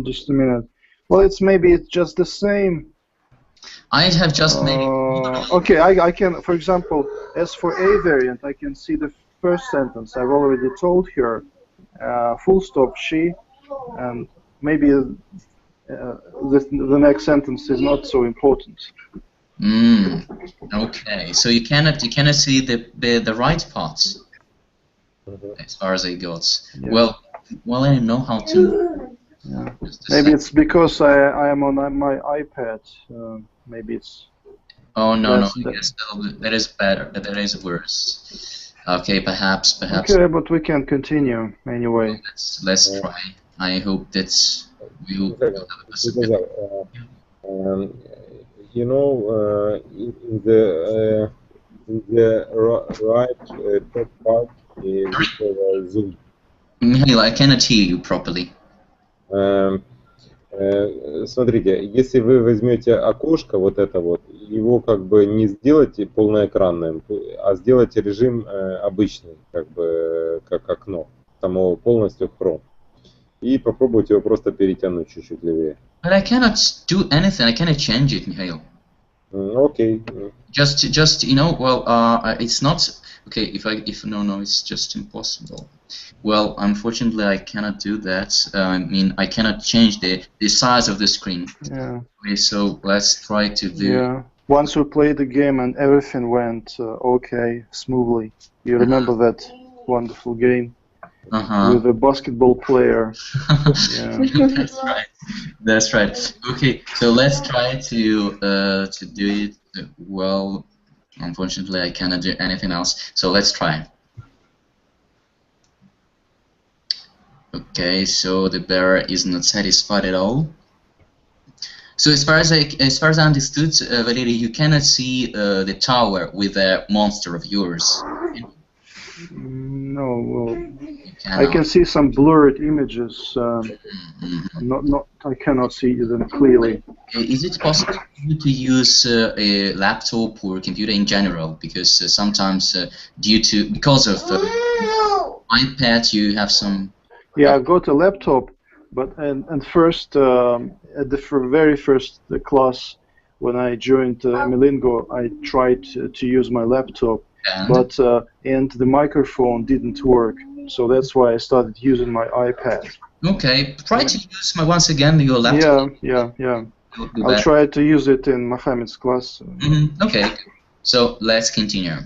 Just a minute. Well, maybe it's just the same. I have just made it. Okay, I can, for example, as for A variant, I can see the first sentence. I've already told her, full stop, she, and maybe the next sentence is not so important. Okay, so you cannot see the right parts as far as it goes. Yeah. Well, I don't know how to. Yeah. Just a Maybe sec. it's because I am on my iPad. Maybe it's. Oh no, That's yes, that is better. That is worse. Okay, perhaps. Okay, but we can continue anyway. Let's try. I hope that we'll have a possibility. Svetozar, you know, in the right top part we have Zoom. Mikhail, I cannot hear you properly. Смотрите, если вы возьмете окошко, вот это вот, его как бы не сделайте полноэкранным, а сделайте режим обычный, как бы как окно, там его полностью Chrome. И попробуйте его просто перетянуть чуть-чуть левее. But I cannot do anything. I cannot change it, Mikhail. Окей. Just well, it's not okay. If no, it's just impossible. Well, unfortunately, I cannot do that. I mean, I cannot change the size of the screen. Yeah. Okay, so let's try to do. Yeah. Once we played the game and everything went okay, smoothly. You remember that wonderful game with the basketball player? Yeah. That's right. Okay, so let's try to do it. Well, unfortunately, I cannot do anything else. So let's try. Okay, so the bear is not satisfied at all. So as far as I understood, Valery, you cannot see the tower with a monster of yours. No, well, I can see some blurred images. I cannot see them clearly. Is it possible for you to use a laptop or computer in general? Because sometimes, because of iPad, you have some. Yeah, I've got a laptop, but and first at the very first class when I joined Amilingo, I tried to use my laptop, but and the microphone didn't work, so that's why I started using my iPad. Okay, try to use once again your laptop. Yeah. I'll try to use it in Mohammed's class. Okay, so let's continue.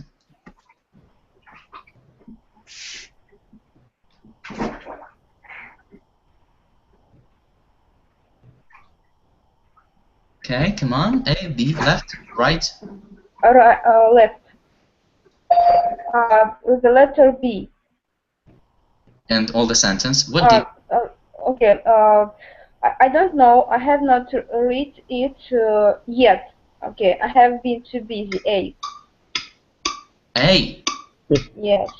Okay, come on. A, B, left, right. Left. With the letter B. And all the sentence. What did? Okay. I don't know. I have not read it yet. Okay. I have been too busy. A. A. Yes.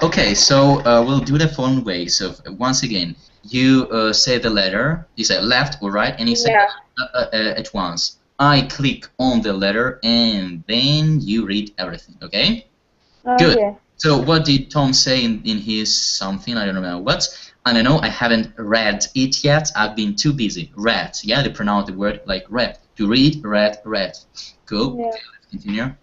Okay, so we'll do the following way. So once again, you say the letter. You say left or right, and you say at once. I click on the letter, and then you read everything. Okay. Good. Yeah. So what did Tom say in his something? I don't remember what. I don't know. I haven't read it yet. I've been too busy. Read. Yeah, they pronounce the word like read. To read, read, read. Cool. Yeah. Okay, let's continue.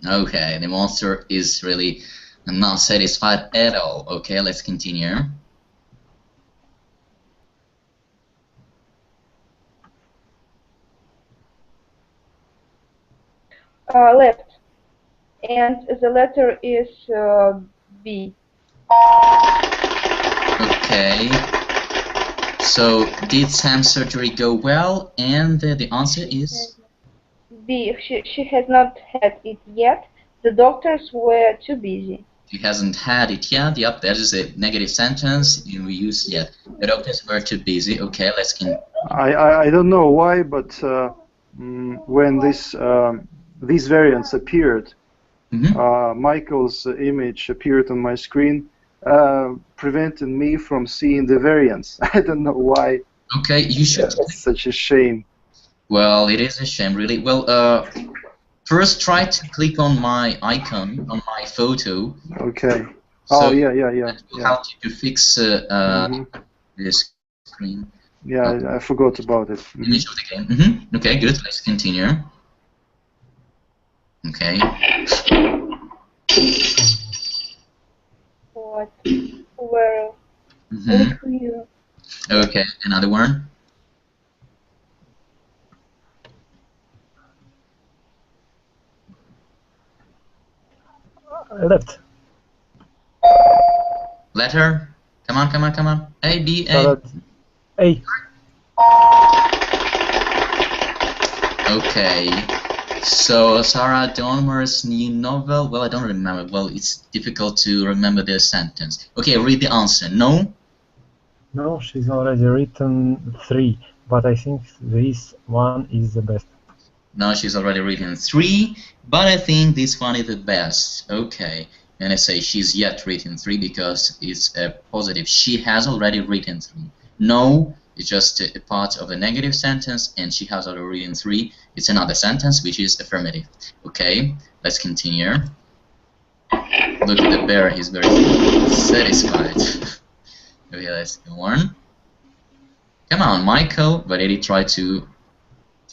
Okay, the monster is really not satisfied at all. Okay, let's continue. Left. And the letter is B. Okay. So did Sam's surgery go well? And the answer is B. She has not had it yet. The doctors were too busy. She hasn't had it yet. Yep, that is a negative sentence. We use yet. The doctors were too busy. Okay, let's continue. I don't know why, but when these variants appeared, Michael's image appeared on my screen, preventing me from seeing the variants. I don't know why. Okay, you should. It's such a shame. Well, it is a shame, really. Well, first try to click on my icon on my photo. Okay. So yeah. That will help you to fix this screen. Yeah, I forgot about it. Finish of the game. Okay, good. Let's continue. Okay. What? Where? Good for you. Okay, another one. Left. Letter. Come on, come on, come on. A, B, A. A. Okay. So, Sarah Donner's new novel. Well, I don't remember. Well, it's difficult to remember the sentence. Okay, read the answer. No? No, she's already written 3, but I think this one is the best. No, she's already written 3, but I think this one is the best. Okay. And I say she's yet written 3 because it's a positive. She has already written 3. No, it's just a part of a negative sentence, and she has already written 3. It's another sentence, which is affirmative. Okay, let's continue. Look at the bear, he's very satisfied. Okay, let's go on. Come on, Michael, but Eddie try to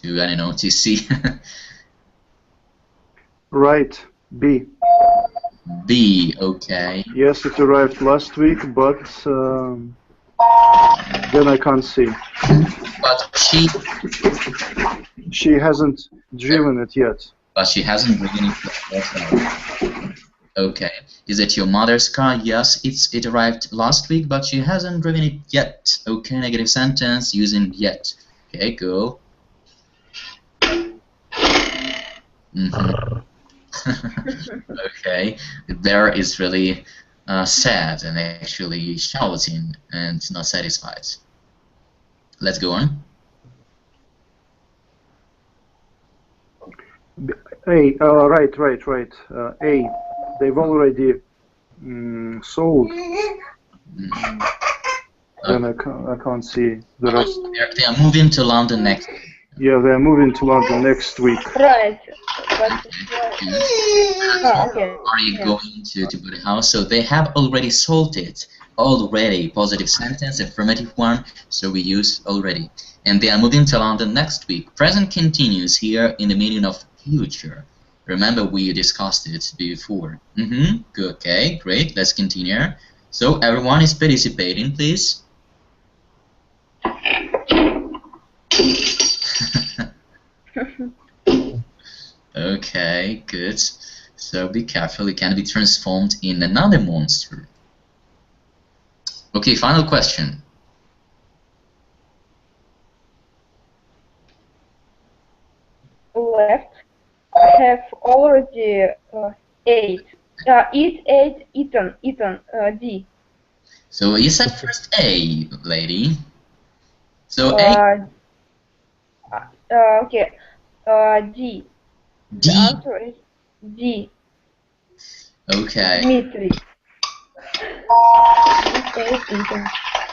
I don't know, to see. Right, B. B, okay. Yes, it arrived last week, but then I can't see. But she hasn't driven it yet. But she hasn't driven it yet. Okay. Is it your mother's car? Yes, it arrived last week, but she hasn't driven it yet. Okay, negative sentence using yet. Okay, cool. Okay, the bear is really sad and actually shouting and not satisfied. Let's go on. A, right. A, they've already sold. Then I can't see the rest. They are moving to London next week. Yeah, they're moving to London next week. Right. Okay. Are you going to buy the house? So they have already sold it. Already, positive sentence, affirmative one. So we use already. And they are moving to London next week. Present continues here in the meaning of future. Remember, we discussed it before. Okay, great. Let's continue. So everyone is participating, please. Okay, good. So be careful, it can be transformed in another monster. Okay, final question. Left. I have already ate. Eaten. D. So you said first A, lady. So A. Okay. D. D. The answer is D. Okay. Dmitry.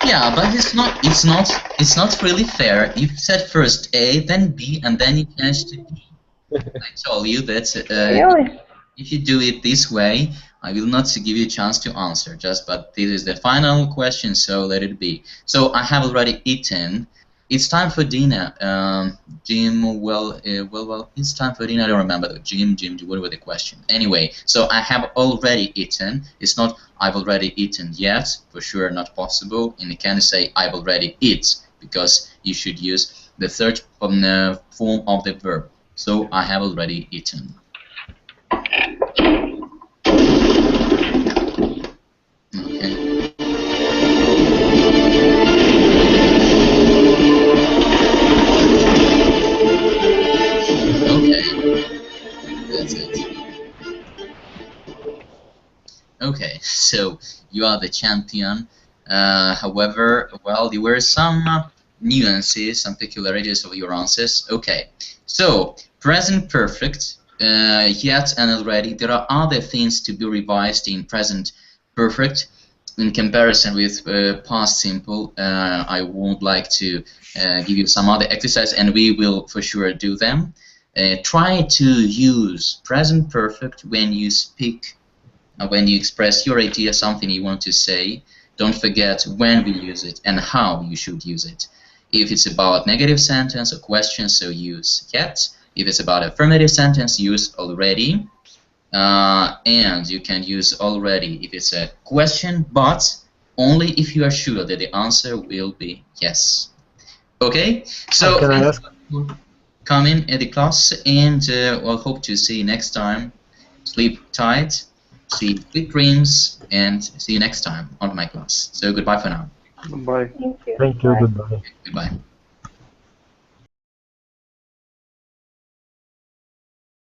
Yeah, but it's not really fair. You said first A, then B, and then you changed to D. I told you that Really? if you do it this way, I will not give you a chance to answer. But this is the final question, so let it be. So I have already eaten. It's time for dinner. Jim, well, it's time for dinner. I don't remember. Jim, what was the question? Anyway, so I have already eaten. It's not I've already eaten yet. For sure, not possible. And you can't say I've already eat because you should use the third form of the verb. So I have already eaten. Okay. That's it. Okay, so you are the champion. However, well, there were some nuances, some peculiarities of your answers. Okay, so present perfect, yet and already. There are other things to be revised in present perfect in comparison with past simple. I would like to give you some other exercise, and we will for sure do them. Try to use present perfect when you speak, when you express your idea, something you want to say. Don't forget when we use it and how you should use it. If it's about negative sentence or question, so use yet. If it's about affirmative sentence, use already. And you can use already if it's a question, but only if you are sure that the answer will be yes. Okay? So Can I ask? come in at the class, and we'll hope to see you next time. Sleep tight, sleep sweet dreams, and see you next time on my class. So goodbye for now. Goodbye. Thank you. Thank you. Bye. Goodbye. Goodbye.